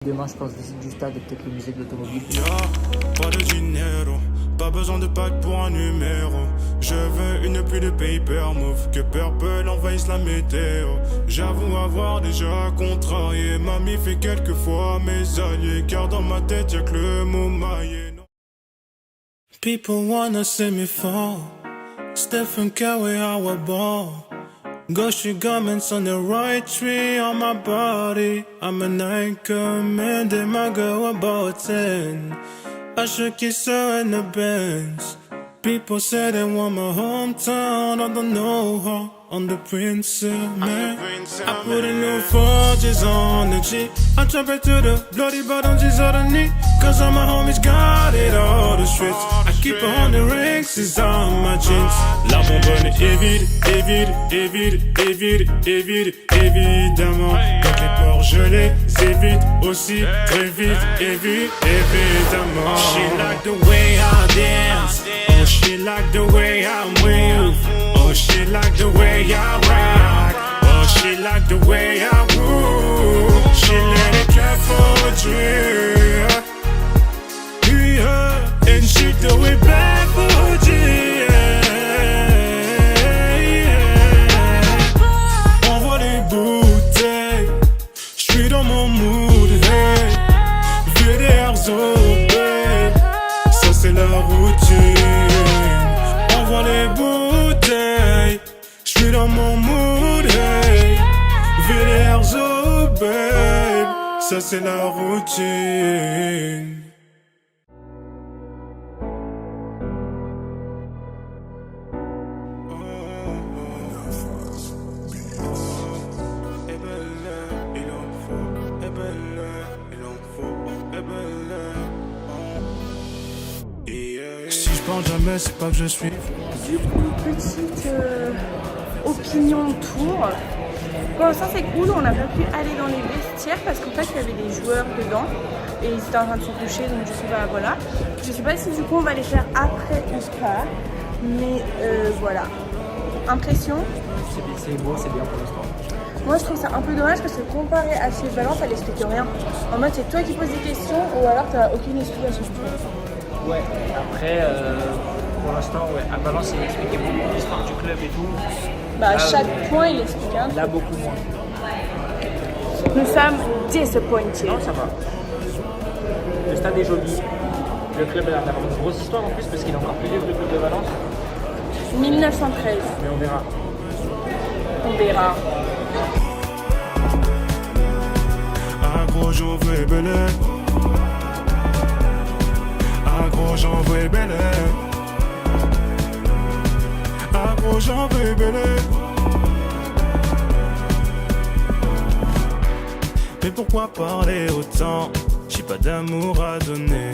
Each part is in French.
Demain, je pense, visite du stade et peut-être le musée de l'automobile. Pas de dinero, pas besoin de pack pour un numéro. Je veux une pluie de paper move, que Purple envahisse la météo. J'avoue avoir déjà contrarié, mamie fait quelquefois mes alliés, car dans ma tête y'a que le mot maillé. People wanna see me fall, Stephen Curry how I ball. Gushy garments on the right tree on my body. I'm an icon, man, then my girl about 10. I should kiss her in the Benz. People say they want my hometown. I don't know her. On the Prince, man. I put a new forges on the G. I jump into the bloody bottoms of the knee. Cause all my homies got it, all the streets. I keep 100 rings, is on my jeans. La bonbonne est vide, est vide, est vide, est vide, est vide, évidemment. Donc les ports je les évite aussi, très vite, évidemment. She like the way I dance. Oh, she like the way I move. Oh, she like the way I rock. Oh, she like the way I move. She let it clap for a dream. Yeah, and she do it back for a dream. On voit les bouteilles, j'suis dans mon mood, hey. VDR's babe, ça c'est la routine. On voit les bouteilles, j'suis dans mon mood, hey. VDR's babe, ça c'est la routine. Si je parle jamais, c'est pas que je suis. Du coup, petite opinion tour. Pour l'instant, c'est cool. On n'a pas pu aller dans les vestiaires parce qu'en fait, il y avait des joueurs dedans et ils étaient en train de se coucher. Donc, du coup, bah voilà. Je sais pas si du coup, on va les faire après ou pas. Mais voilà. Impression. C'est beau, c'est bien pour l'instant. Moi, je trouve ça un peu dommage parce que comparé à chez Valence, elle explique rien. En mode, c'est toi qui poses des questions ou alors t'as aucune explication. Ouais, après, pour l'instant, ouais, à Valence, il expliquait beaucoup l'histoire du club et tout. Bah, à Là, chaque point, il explique un. Là, beaucoup moins. Nous sommes disappointed. Non, ça va. Le stade est joli. Le club a une grosse histoire en plus parce qu'il est encore plus vieux que le club de Valence. 1913. Mais on verra. On verra. Agro, j'en veux belé. Agro, j'en veux belé. Agro, j'en veux belé. Mais pourquoi parler autant? J'ai pas d'amour à donner.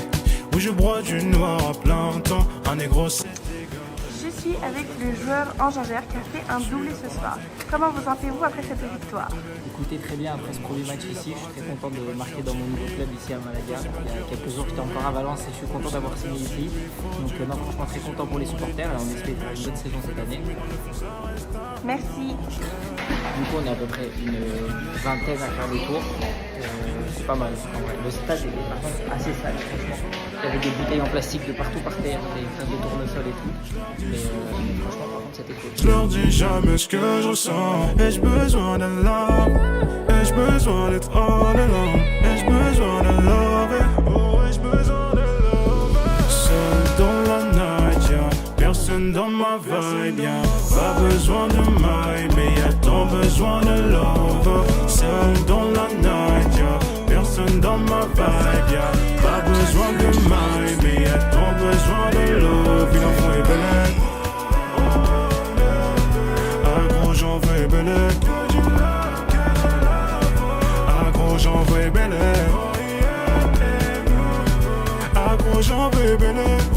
Où je broie du noir à plein temps. Un négro c'est Je suis avec le joueur Angingère qui a fait un doublé ce soir. Comment vous sentez-vous après cette victoire? Écoutez, très bien, après ce premier match ici, je suis très content de marquer dans mon nouveau club ici à Malaga. Il y a quelques jours, j'étais encore à Valence et je suis content d'avoir signé ici. Donc non, franchement très content pour les supporters et on espère faire une bonne saison cette année. Merci. Du coup, on est à peu près une vingtaine à faire le tour. C'est pas mal. En vrai. Le stade est par contre assez sale, franchement. Il y avait des bouteilles en plastique de partout par terre, des traces de tournesol et tout. Mais franchement, par contre, c'était cool. je leur dis jamais ce que je ressens. Ai-je besoin de larmes? Ai-je besoin d'être all alone? Ai-je besoin de love? Oh, ai-je besoin de love? Seul dans la night, y'a personne dans ma vibe, y'a pas besoin de maille, mais y'a tant besoin de love. Seul dans la night, y'a personne dans ma vibe, y'a pas besoin de maille, mais y'a tant besoin de love. Il en faut et belette. Agro, j'en veux belette. Agro, j'en veux belette. Agro, j'en veux belette.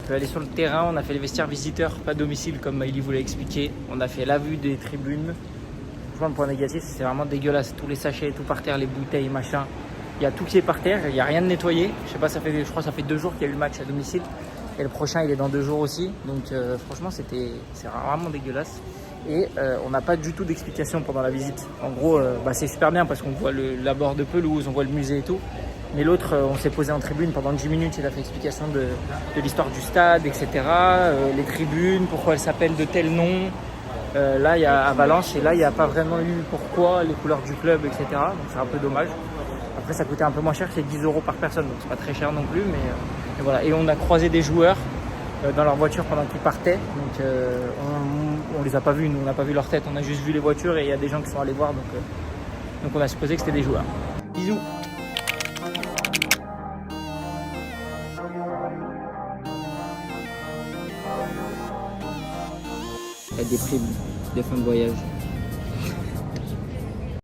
On peut aller sur le terrain, on a fait les vestiaires visiteurs, pas domicile comme Maïli vous l'a expliqué. On a fait la vue des tribunes. Franchement, le point négatif, c'est vraiment dégueulasse. Tous les sachets, tout par terre, les bouteilles, machin. Il y a tout qui est par terre, il n'y a rien de nettoyé. Je sais pas, je crois que ça fait 2 jours qu'il y a eu le match à domicile. Et le prochain, il est dans 2 jours aussi. Donc franchement, c'est vraiment dégueulasse. Et on n'a pas du tout d'explication pendant la visite. En gros, c'est super bien parce qu'on voit la bord de pelouse, on voit le musée et tout. Mais l'autre, on s'est posé en tribune pendant 10 minutes. Il a fait explication de l'histoire du stade, etc. Les tribunes, pourquoi elles s'appellent de tel nom. Là, il y a à Valence, et là, il n'y a pas vraiment eu pourquoi, les couleurs du club, etc. Donc c'est un peu dommage. Après, ça coûtait un peu moins cher, c'est 10 € par personne. Donc c'est pas très cher non plus. Mais voilà. Et on a croisé des joueurs dans leur voiture pendant qu'ils partaient. Donc on les a pas vus, nous on n'a pas vu leur tête. On a juste vu les voitures et il y a des gens qui sont allés voir. Donc on a supposé que c'était des joueurs. Bisous. Il y a des primes, des fins de voyage.